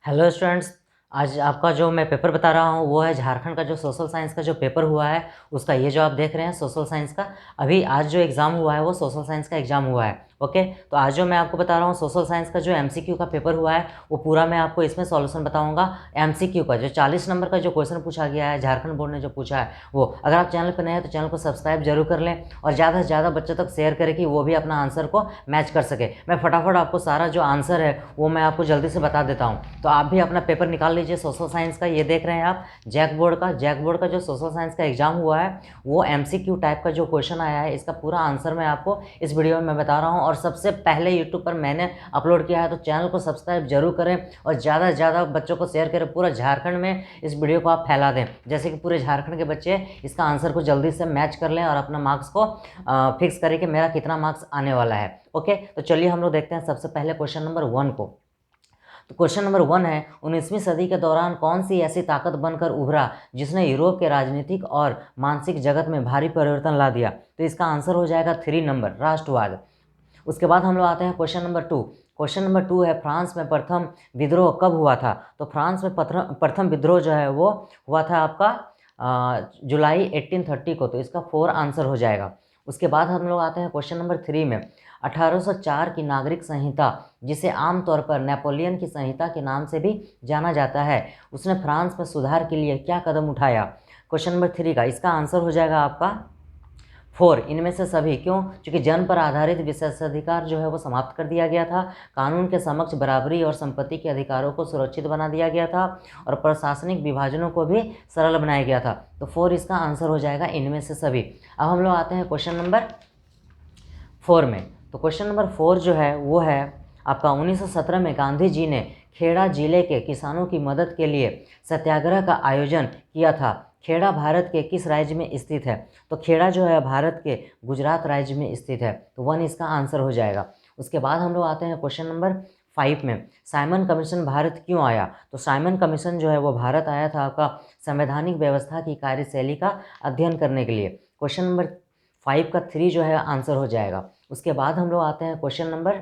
Hello students. आज आपका जो मैं पेपर बता रहा हूँ वो है झारखंड का जो सोशल साइंस का जो पेपर हुआ है उसका। ये जो आप देख रहे हैं सोशल साइंस का, अभी आज जो एग्ज़ाम हुआ है वो सोशल साइंस का एग्ज़ाम हुआ है। ओके, तो आज जो मैं आपको बता रहा हूँ सोशल साइंस का जो एमसीक्यू का पेपर हुआ है वो पूरा मैं आपको इसमें सॉल्यूशन बताऊंगा। एमसीक्यू का जो 40 नंबर का जो क्वेश्चन पूछा गया है, झारखंड बोर्ड ने जो पूछा है वो। अगर आप चैनल पर नए हैं तो चैनल को सब्सक्राइब जरूर कर लें और ज़्यादा से ज़्यादा बच्चों तक शेयर करें कि वो भी अपना आंसर को मैच कर सके। मैं फटाफट आपको सारा जो आंसर है वो मैं आपको जल्दी से बता देता हूँ। तो आप भी अपना पेपर निकाल लीजिए सोशल साइंस का। ये देख रहे हैं आप जैक बोर्ड का जो सोशल साइंस का एग्जाम हुआ है वो एमसीक्यू टाइप का जो क्वेश्चन आया है, इसका पूरा आंसर मैं आपको इस वीडियो में मैं बता रहा हूँ। और सबसे पहले यूट्यूब पर मैंने अपलोड किया है, तो चैनल को सब्सक्राइब जरूर करें और ज़्यादा से ज़्यादा बच्चों को शेयर करें। पूरा झारखंड में इस वीडियो को आप फैला दें, जैसे कि पूरे झारखंड के बच्चे इसका आंसर को जल्दी से मैच कर लें और अपना मार्क्स को फिक्स करें कि मेरा कितना मार्क्स आने वाला है। ओके, तो चलिए हम लोग देखते हैं सबसे पहले क्वेश्चन नंबर 1 को। तो क्वेश्चन नंबर 1 है, 19वीं सदी के दौरान कौन सी ऐसी ताकत बनकर उभरा जिसने यूरोप के राजनीतिक और मानसिक जगत में भारी परिवर्तन ला दिया? तो इसका आंसर हो जाएगा 3 नंबर, राष्ट्रवाद। उसके बाद हम लोग आते हैं क्वेश्चन नंबर 2। क्वेश्चन नंबर 2 है, फ्रांस में प्रथम विद्रोह कब हुआ था? तो फ्रांस में प्रथम विद्रोह जो है वो हुआ था आपका जुलाई 1830 को। तो इसका 4 आंसर हो जाएगा। उसके बाद हम लोग आते हैं क्वेश्चन नंबर 3 में। 1804 की नागरिक संहिता, जिसे आमतौर पर नेपोलियन की संहिता के नाम से भी जाना जाता है, उसने फ्रांस में सुधार के लिए क्या कदम उठाया? क्वेश्चन नंबर 3 का इसका आंसर हो जाएगा आपका 4, इनमें से सभी। क्यों? क्योंकि जन्म पर आधारित विशेषाधिकार जो है वो समाप्त कर दिया गया था, कानून के समक्ष बराबरी और संपत्ति के अधिकारों को सुरक्षित बना दिया गया था और प्रशासनिक विभाजनों को भी सरल बनाया गया था। तो 4 इसका आंसर हो जाएगा, इनमें से सभी। अब हम लोग आते हैं क्वेश्चन नंबर 4 में। तो क्वेश्चन नंबर 4 जो है वो है आपका 1917 में गांधी जी ने खेड़ा जिले के किसानों की मदद के लिए सत्याग्रह का आयोजन किया था। खेड़ा भारत के किस राज्य में स्थित है? तो खेड़ा जो है भारत के गुजरात राज्य में स्थित है। तो 1 इसका आंसर हो जाएगा। उसके बाद हम लोग आते हैं क्वेश्चन नंबर 5 में। साइमन कमीशन भारत क्यों आया? तो साइमन कमीशन जो है वो भारत आया था आपका संवैधानिक व्यवस्था की कार्यशैली का अध्ययन करने के लिए। क्वेश्चन नंबर 5 का 3 जो है आंसर हो जाएगा। उसके बाद हम लोग आते हैं क्वेश्चन नंबर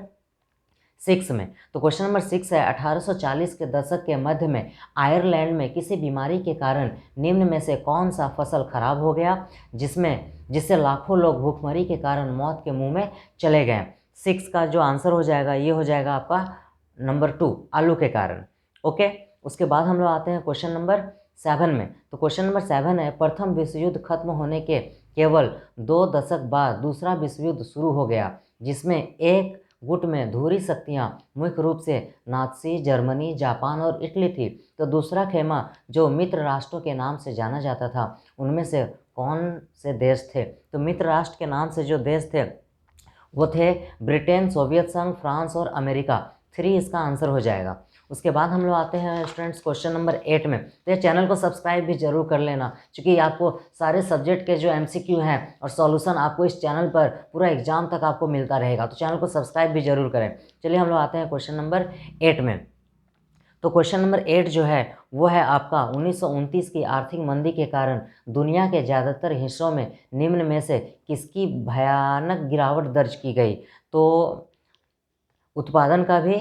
6 में। तो क्वेश्चन नंबर 6 है, 1840 के दशक के मध्य में आयरलैंड में किसी बीमारी के कारण निम्न में से कौन सा फसल खराब हो गया जिससे लाखों लोग भूखमरी के कारण मौत के मुंह में चले गए? 6 का जो आंसर हो जाएगा ये हो जाएगा आपका नंबर 2, आलू के कारण। ओके, उसके बाद हम लोग आते हैं क्वेश्चन नंबर 7 में। तो क्वेश्चन नंबर 7 है, प्रथम विश्व युद्ध खत्म होने के केवल 2 दशक बाद दूसरा विश्व युद्ध शुरू हो गया, जिसमें एक गुट में धुरी शक्तियां मुख्य रूप से नाज़ी जर्मनी, जापान और इटली थी। तो दूसरा खेमा जो मित्र राष्ट्रों के नाम से जाना जाता था, उनमें से कौन से देश थे? तो मित्र राष्ट्र के नाम से जो देश थे वो थे ब्रिटेन, सोवियत संघ, फ्रांस और अमेरिका। 3 इसका आंसर हो जाएगा। उसके बाद हम लोग आते हैं स्टूडेंट्स क्वेश्चन नंबर 8 में। तो ये चैनल को सब्सक्राइब भी जरूर कर लेना, क्योंकि आपको सारे सब्जेक्ट के जो एमसीक्यू हैं और सॉल्यूशन आपको इस चैनल पर पूरा एग्जाम तक आपको मिलता रहेगा। तो चैनल को सब्सक्राइब भी जरूर करें। चलिए हम लोग आते हैं क्वेश्चन नंबर 8 में। तो क्वेश्चन नंबर 8 जो है वो है आपका 1929 की आर्थिक मंदी के कारण दुनिया के ज़्यादातर हिस्सों में निम्न में से किसकी भयानक गिरावट दर्ज की गई? तो उत्पादन का भी,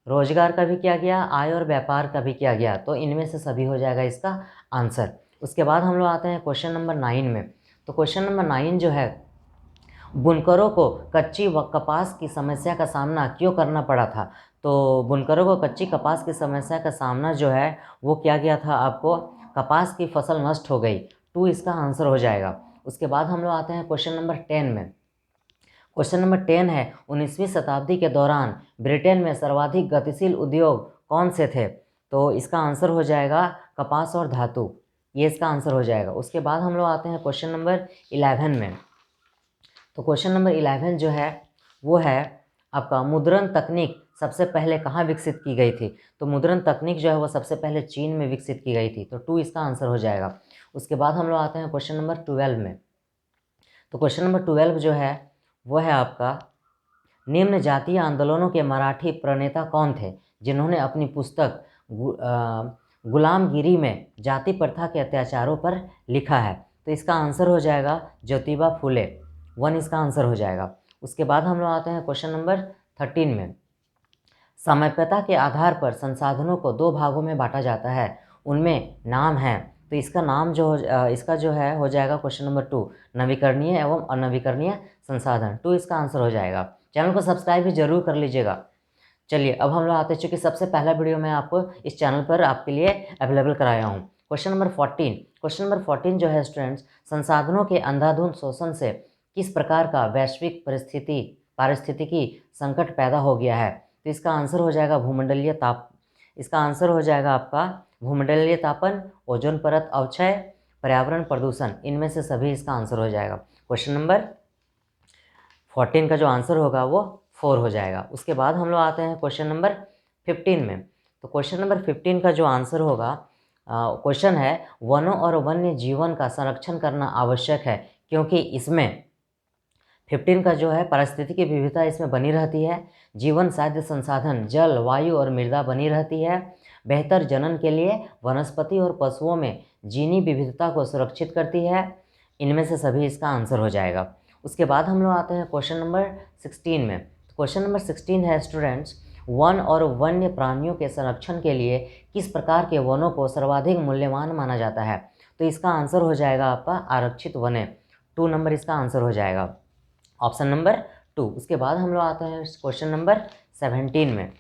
रोजगार का भी किया गया, आय और व्यापार का भी किया गया। तो इनमें से सभी हो जाएगा इसका आंसर। उसके बाद हम लोग आते हैं क्वेश्चन नंबर 9 में। तो क्वेश्चन नंबर 9 जो है, बुनकरों को कच्ची व कपास की समस्या का सामना क्यों करना पड़ा था? तो बुनकरों को कच्ची कपास की समस्या का सामना जो है वो क्या गया था आपको? कपास की फसल नष्ट हो गई। 2 इसका आंसर हो जाएगा। उसके बाद हम लोग आते हैं क्वेश्चन नंबर 10 में। क्वेश्चन नंबर 10 है, 19वीं शताब्दी के दौरान ब्रिटेन में सर्वाधिक गतिशील उद्योग कौन से थे? तो इसका आंसर हो जाएगा कपास और धातु। ये इसका आंसर हो जाएगा। उसके बाद हम लोग आते हैं क्वेश्चन नंबर 11 में। तो क्वेश्चन नंबर 11 जो है वो है आपका मुद्रण तकनीक सबसे पहले कहाँ विकसित की गई थी? तो मुद्रण तकनीक जो है वो सबसे पहले चीन में विकसित की गई थी। तो 2 इसका आंसर हो जाएगा। उसके बाद हम लोग आते हैं क्वेश्चन नंबर 12 में। तो क्वेश्चन नंबर 12 जो है वो है आपका, निम्न जातीय आंदोलनों के मराठी प्रणेता कौन थे जिन्होंने अपनी पुस्तक गुलामगिरी में जाति प्रथा के अत्याचारों पर लिखा है? तो इसका आंसर हो जाएगा ज्योतिबा फुले। 1 इसका आंसर हो जाएगा। उसके बाद हम लोग आते हैं क्वेश्चन नंबर 13 में। सामीप्यता के आधार पर संसाधनों को दो भागों में बांटा जाता है, उनमें नाम है। तो इसका नाम इसका जो है हो जाएगा क्वेश्चन नंबर 2, नवीकरणीय एवं अनवीकरणीय संसाधन। 2 इसका आंसर हो जाएगा। चैनल को सब्सक्राइब भी जरूर कर लीजिएगा। चलिए अब हम लोग आते हैं, चूँकि सबसे पहला वीडियो मैं आपको इस चैनल पर आपके लिए अवेलेबल कराया हूँ। क्वेश्चन नंबर 14 जो है स्टूडेंट्स, संसाधनों के अंधाधुंध शोषण से किस प्रकार का वैश्विक पारिस्थितिकी संकट पैदा हो गया है। तो इसका आंसर हो जाएगा इसका आंसर हो जाएगा आपका भूमंडलीय तापन, ओजोन परत अवक्षय, पर्यावरण प्रदूषण। इनमें से सभी इसका आंसर हो जाएगा। क्वेश्चन नंबर 14 का जो आंसर होगा वो 4 हो जाएगा। उसके बाद हम लोग आते हैं क्वेश्चन नंबर 15 में। तो क्वेश्चन नंबर 15 का जो आंसर होगा, क्वेश्चन है, वनों और वन्य जीवन का संरक्षण करना आवश्यक है क्योंकि इसमें 15 का जो है पारिस्थितिकी विविधता इसमें बनी रहती है, जीवन साध्य संसाधन जल, वायु और मृदा बनी रहती है, बेहतर जनन के लिए वनस्पति और पशुओं में जीनी विविधता को सुरक्षित करती है। इनमें से सभी इसका आंसर हो जाएगा। उसके बाद हम लोग आते हैं क्वेश्चन नंबर 16 में। क्वेश्चन नंबर 16 है स्टूडेंट्स, वन और वन्य प्राणियों के संरक्षण के लिए किस प्रकार के वनों को सर्वाधिक मूल्यवान माना जाता है। तो इसका आंसर हो जाएगा आपका आरक्षित वने। 2 नंबर इसका आंसर हो जाएगा, ऑप्शन नंबर 2। उसके बाद हम लोग आते हैं क्वेश्चन नंबर 17 में।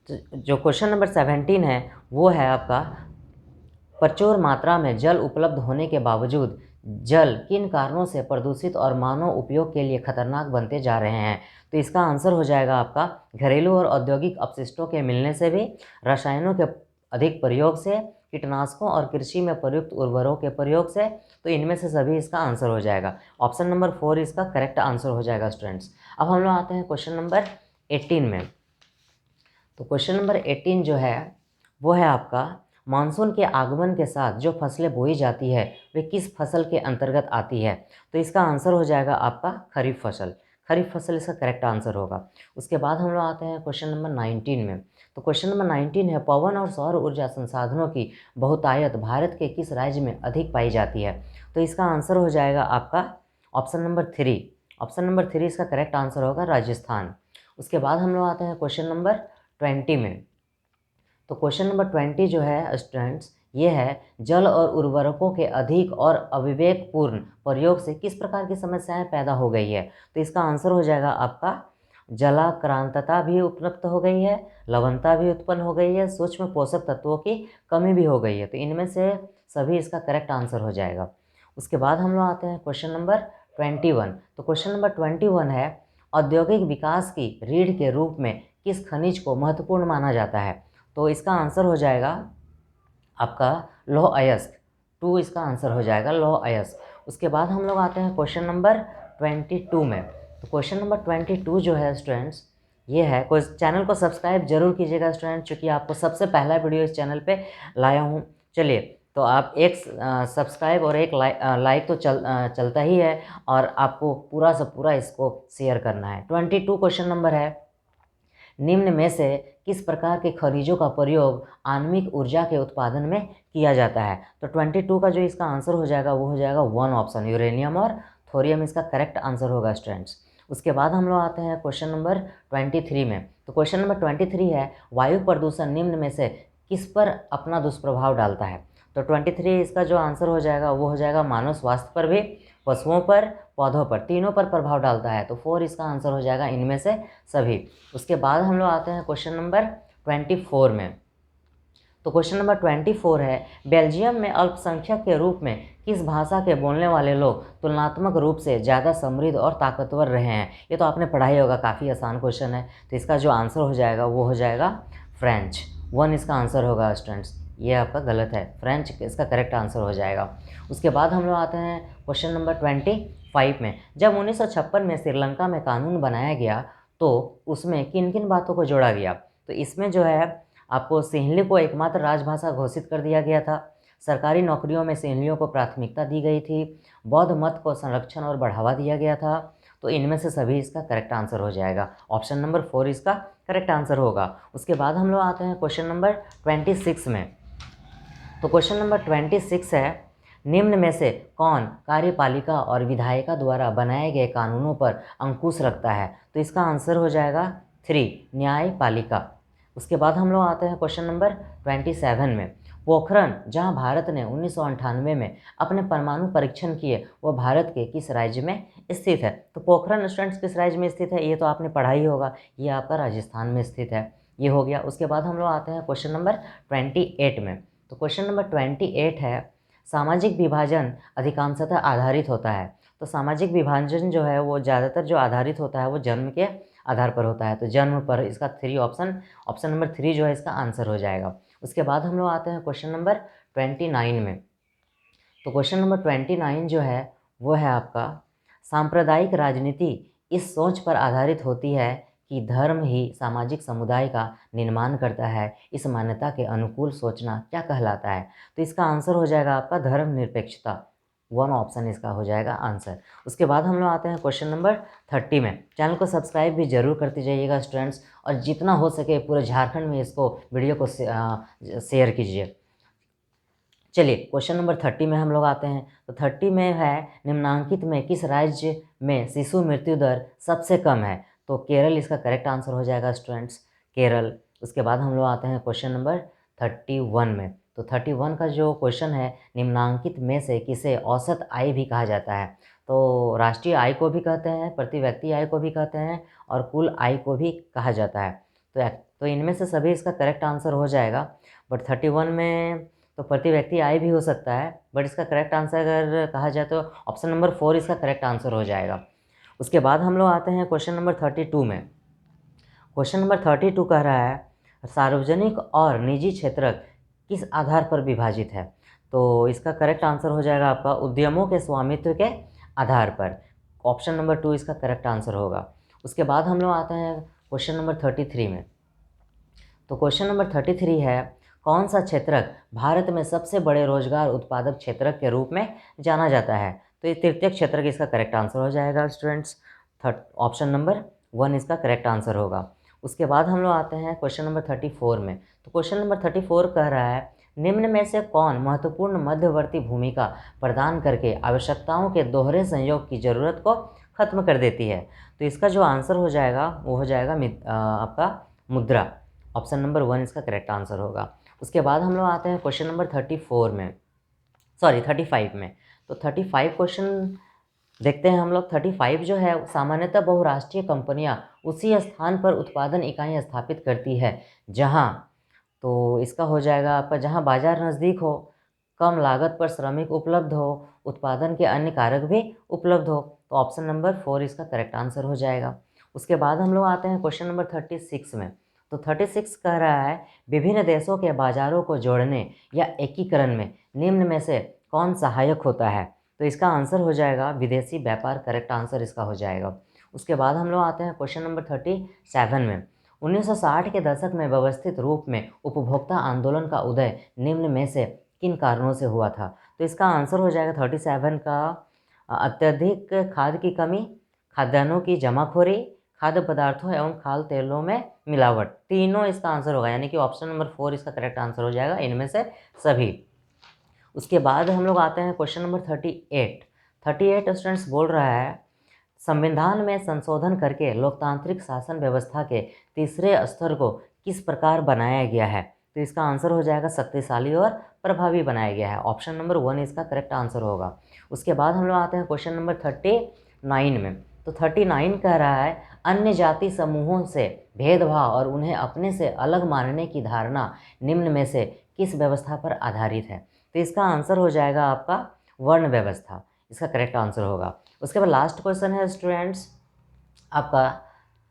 तो जो क्वेश्चन नंबर 17 है वो है आपका, प्रचुर मात्रा में जल उपलब्ध होने के बावजूद जल किन कारणों से प्रदूषित और मानव उपयोग के लिए खतरनाक बनते जा रहे हैं। तो इसका आंसर हो जाएगा आपका घरेलू और औद्योगिक अपशिष्टों के मिलने से भी, रसायनों के अधिक प्रयोग से, कीटनाशकों और कृषि में प्रयुक्त उर्वरकों के प्रयोग से। तो इनमें से सभी इसका आंसर हो जाएगा। ऑप्शन नंबर 4 इसका करेक्ट आंसर हो जाएगा स्टूडेंट्स। अब हम लोग आते हैं क्वेश्चन नंबर 18 में। तो क्वेश्चन नंबर 18 जो है वो है आपका, मानसून के आगमन के साथ जो फसलें बोई जाती है वे किस फसल के अंतर्गत आती है। तो इसका आंसर हो जाएगा आपका खरीफ फसल। खरीफ फसल इसका करेक्ट आंसर होगा। उसके बाद हम लोग आते हैं क्वेश्चन नंबर 19 में। तो क्वेश्चन नंबर 19 है, पवन और सौर ऊर्जा संसाधनों की बहुतायत भारत के किस राज्य में अधिक पाई जाती है। तो इसका आंसर हो जाएगा आपका ऑप्शन नंबर 3। ऑप्शन नंबर 3 इसका करेक्ट आंसर होगा राजस्थान। उसके बाद हम लोग आते हैं क्वेश्चन नंबर 20 में। तो क्वेश्चन नंबर 20 जो है स्टूडेंट्स, ये है, जल और उर्वरकों के अधिक और अविवेकपूर्ण प्रयोग से किस प्रकार की समस्याएं पैदा हो गई है। तो इसका आंसर हो जाएगा आपका जलाक्रांतता भी उपलब्ध हो गई है, लवणता भी उत्पन्न हो गई है, सूक्ष्म पोषक तत्वों की कमी भी हो गई है। तो इनमें से सभी इसका करेक्ट आंसर हो जाएगा। उसके बाद हम लोग आते हैं क्वेश्चन नंबर 21। तो क्वेश्चन नंबर 21 है, औद्योगिक विकास की रीढ़ के रूप में किस खनिज को महत्वपूर्ण माना जाता है। तो इसका आंसर हो जाएगा आपका लौह अयस्क। 2 इसका आंसर हो जाएगा लौह अयस्क। उसके बाद हम लोग आते हैं क्वेश्चन नंबर 22 में। तो क्वेश्चन नंबर 22 जो है स्टूडेंट्स, ये है, कोई चैनल को सब्सक्राइब जरूर कीजिएगा स्टूडेंट, क्योंकि आपको सबसे पहला वीडियो इस चैनल पे लाया हूँ। चलिए, तो आप एक सब्सक्राइब और एक लाइक तो चलता ही है, और आपको पूरा से पूरा इसको शेयर करना है। 22 क्वेश्चन नंबर है, निम्न में से किस प्रकार के खनिजों का प्रयोग आणविक ऊर्जा के उत्पादन में किया जाता है। तो 22 का जो इसका आंसर हो जाएगा वो हो जाएगा 1 ऑप्शन, यूरेनियम और थोरियम इसका करेक्ट आंसर होगा स्टूडेंट्स। उसके बाद हम लोग आते हैं क्वेश्चन नंबर 23 में। तो क्वेश्चन नंबर 23 है, वायु प्रदूषण निम्न में से किस पर अपना दुष्प्रभाव डालता है। तो 23 इसका जो आंसर हो जाएगा वो हो जाएगा मानव स्वास्थ्य पर भी, पशुओं पर, पौधों पर, तीनों पर प्रभाव डालता है। तो 4 इसका आंसर हो जाएगा इनमें से सभी। उसके बाद हम लोग आते हैं क्वेश्चन नंबर 24 में। तो क्वेश्चन नंबर 24 है, बेल्जियम में अल्पसंख्यक के रूप में किस भाषा के बोलने वाले लोग तुलनात्मक रूप से ज़्यादा समृद्ध और ताकतवर रहे हैं। ये तो आपने पढ़ा ही होगा, काफ़ी आसान क्वेश्चन है। तो इसका जो आंसर हो जाएगा वो हो जाएगा फ्रेंच। 1 इसका आंसर होगा स्टूडेंट्स, ये आपका गलत है, फ्रेंच इसका करेक्ट आंसर हो जाएगा। उसके बाद हम लोग आते हैं क्वेश्चन नंबर 25 में। जब 1956 में श्रीलंका में कानून बनाया गया तो उसमें किन किन बातों को जोड़ा गया। तो इसमें जो है आपको सिंहली को एकमात्र राजभाषा घोषित कर दिया गया था, सरकारी नौकरियों में सिंहलियों को प्राथमिकता दी गई थी, बौद्ध मत को संरक्षण और बढ़ावा दिया गया था। तो इनमें से सभी इसका करेक्ट आंसर हो जाएगा। ऑप्शन नंबर 4 इसका करेक्ट आंसर होगा। उसके बाद हम लोग आते हैं क्वेश्चन नंबर 26 में। तो क्वेश्चन नंबर 26 है, निम्न में से कौन कार्यपालिका और विधायिका द्वारा बनाए गए कानूनों पर अंकुश रखता है। तो इसका आंसर हो जाएगा 3 न्यायपालिका। उसके बाद हम लोग आते हैं क्वेश्चन नंबर 27 में। पोखरण जहां भारत ने 1998 में अपने परमाणु परीक्षण किए, वह भारत के किस राज्य में स्थित है? तो पोखरण स्टूडेंट्स किस राज्य में स्थित है, ये तो आपने पढ़ा ही होगा, ये आपका राजस्थान में स्थित है। ये हो गया। उसके बाद हम लोग आते हैं क्वेश्चन नंबर 28 में। तो क्वेश्चन नंबर 28 है, सामाजिक विभाजन अधिकांशतः आधारित होता है। तो सामाजिक विभाजन जो है वो ज़्यादातर जो आधारित होता है वो जन्म के आधार पर होता है। तो जन्म पर इसका 3 ऑप्शन नंबर 3 जो है इसका आंसर हो जाएगा। उसके बाद हम लोग आते हैं क्वेश्चन नंबर 29 में। तो क्वेश्चन नंबर 29 जो है वो है आपका, सांप्रदायिक राजनीति इस सोच पर आधारित होती है कि धर्म ही सामाजिक समुदाय का निर्माण करता है। इस मान्यता के अनुकूल सोचना क्या कहलाता है? तो इसका आंसर हो जाएगा आपका धर्मनिरपेक्षता। 1 ऑप्शन इसका हो जाएगा आंसर। उसके बाद हम लोग आते हैं क्वेश्चन नंबर 30 में। चैनल को सब्सक्राइब भी जरूर करते जाइएगा स्टूडेंट्स, और जितना हो सके पूरे झारखंड में इसको वीडियो को शेयर कीजिए। चलिए क्वेश्चन नंबर 30 में हम लोग आते हैं। तो 30 में है, निम्नांकित में किस राज्य में शिशु मृत्यु दर सबसे कम है? तो केरल इसका करेक्ट आंसर हो जाएगा स्टूडेंट्स, केरल। उसके बाद हम लोग आते हैं क्वेश्चन नंबर 31 में। तो 31 का जो क्वेश्चन है, निम्नांकित में से किसे औसत आय भी कहा जाता है? तो राष्ट्रीय आय को भी कहते हैं, प्रति व्यक्ति आय को भी कहते हैं, और कुल आय को भी कहा जाता है। तो इनमें से सभी इसका करेक्ट आंसर हो जाएगा। बट 31 में तो प्रति व्यक्ति आय भी हो सकता है, बट इसका करेक्ट आंसर अगर कहा जाए तो ऑप्शन नंबर 4 इसका करेक्ट आंसर हो जाएगा। उसके बाद हम लोग आते हैं क्वेश्चन नंबर 32 में। क्वेश्चन नंबर 32 कह रहा है, सार्वजनिक और निजी क्षेत्र किस आधार पर विभाजित है? तो इसका करेक्ट आंसर हो जाएगा आपका उद्यमों के स्वामित्व के आधार पर। ऑप्शन नंबर 2 इसका करेक्ट आंसर होगा। उसके बाद हम लोग आते हैं क्वेश्चन नंबर 33 में। तो क्वेश्चन नंबर 33 है, कौन सा क्षेत्रक भारत में सबसे बड़े रोजगार उत्पादक क्षेत्रक के रूप में जाना जाता है? तो ये तृतीय क्षेत्रक इसका करेक्ट आंसर हो जाएगा स्टूडेंट्स। ऑप्शन नंबर 1 इसका करेक्ट आंसर होगा। उसके बाद हम लोग आते हैं क्वेश्चन नंबर 34 में। तो क्वेश्चन नंबर 34 कह रहा है, निम्न में से कौन महत्वपूर्ण मध्यवर्ती भूमिका प्रदान करके आवश्यकताओं के दोहरे संयोग की जरूरत को खत्म कर देती है? तो इसका जो आंसर हो जाएगा वो हो जाएगा आपका मुद्रा। ऑप्शन नंबर 1 इसका करेक्ट आंसर होगा। उसके बाद हम लोग आते हैं क्वेश्चन नंबर 35 में। तो 35 क्वेश्चन देखते हैं हम लोग। 35 जो है, सामान्यतः बहुराष्ट्रीय कंपनियां उसी स्थान पर उत्पादन इकाइयां स्थापित करती है जहां, तो इसका हो जाएगा आपका, जहां बाजार नज़दीक हो, कम लागत पर श्रमिक उपलब्ध हो, उत्पादन के अन्य कारक भी उपलब्ध हो। तो ऑप्शन नंबर 4 इसका करेक्ट आंसर हो जाएगा। उसके बाद हम लोग आते हैं क्वेश्चन नंबर 36 में। तो 36 कह रहा है, विभिन्न देशों के बाजारों को जोड़ने या एकीकरण में निम्न में से कौन सहायक होता है? तो इसका आंसर हो जाएगा विदेशी व्यापार। करेक्ट आंसर इसका हो जाएगा। उसके बाद हम लोग आते हैं क्वेश्चन नंबर 37 में। 1960 के दशक में व्यवस्थित रूप में उपभोक्ता आंदोलन का उदय निम्न में से किन कारणों से हुआ था? तो इसका आंसर हो जाएगा 37 का, अत्यधिक खाद की कमी, खाद्यान्नों की जमाखोरी, खाद्य पदार्थों एवं खाद्य तेलों में मिलावट, तीनों इसका आंसर होगा। यानी कि ऑप्शन नंबर 4 इसका करेक्ट आंसर हो जाएगा, इनमें से सभी। उसके बाद हम लोग आते हैं क्वेश्चन नंबर 38 स्टूडेंट्स बोल रहा है, संविधान में संशोधन करके लोकतांत्रिक शासन व्यवस्था के तीसरे स्तर को किस प्रकार बनाया गया है? तो इसका आंसर हो जाएगा शक्तिशाली और प्रभावी बनाया गया है। ऑप्शन नंबर 1 इसका करेक्ट आंसर होगा। उसके बाद हम लोग आते हैं क्वेश्चन नंबर 39 में। तो 39 कह रहा है, अन्य जाति समूहों से भेदभाव और उन्हें अपने से अलग मानने की धारणा निम्न में से किस व्यवस्था पर आधारित है? तो इसका आंसर हो जाएगा आपका वर्ण व्यवस्था, इसका करेक्ट आंसर होगा। उसके बाद लास्ट क्वेश्चन है स्टूडेंट्स आपका,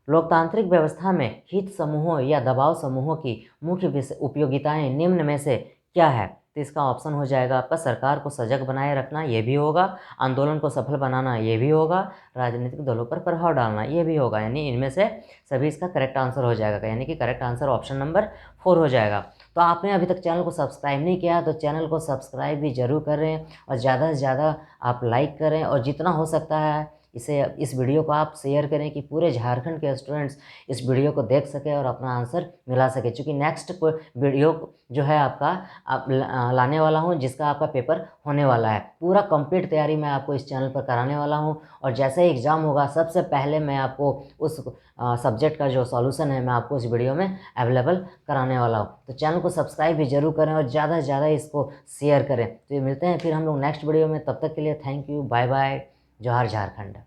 लोकतांत्रिक व्यवस्था में हित समूहों या दबाव समूहों की मुख्य उपयोगिताएं निम्न में से क्या है? तो इसका ऑप्शन हो जाएगा आपका सरकार को सजग बनाए रखना, ये भी होगा, आंदोलन को सफल बनाना, ये भी होगा, राजनीतिक दलों पर प्रभाव डालना, ये भी होगा। यानी इनमें से सभी इसका करेक्ट आंसर हो जाएगा, यानी कि करेक्ट आंसर ऑप्शन नंबर 4 हो जाएगा। तो आपने अभी तक चैनल को सब्सक्राइब नहीं किया तो चैनल को सब्सक्राइब भी जरूर करें, और ज़्यादा से ज़्यादा आप लाइक करें, और जितना हो सकता है इस वीडियो को आप शेयर करें कि पूरे झारखंड के स्टूडेंट्स इस वीडियो को देख सके और अपना आंसर मिला सके, क्योंकि नेक्स्ट वीडियो जो है आपका लाने वाला हूँ जिसका आपका पेपर होने वाला है। पूरा कंप्लीट तैयारी मैं आपको इस चैनल पर कराने वाला हूँ, और जैसे ही एग्ज़ाम होगा सबसे पहले मैं आपको उस सब्जेक्ट का जो सॉल्यूशन है मैं आपको इस वीडियो में अवेलेबल कराने वाला हूँ। तो चैनल को सब्सक्राइब भी जरूर करें और ज़्यादा से ज़्यादा इसको शेयर करें। तो ये मिलते हैं फिर हम लोग नेक्स्ट वीडियो में, तब तक के लिए थैंक यू, बाय बाय, जोहार झारखंड।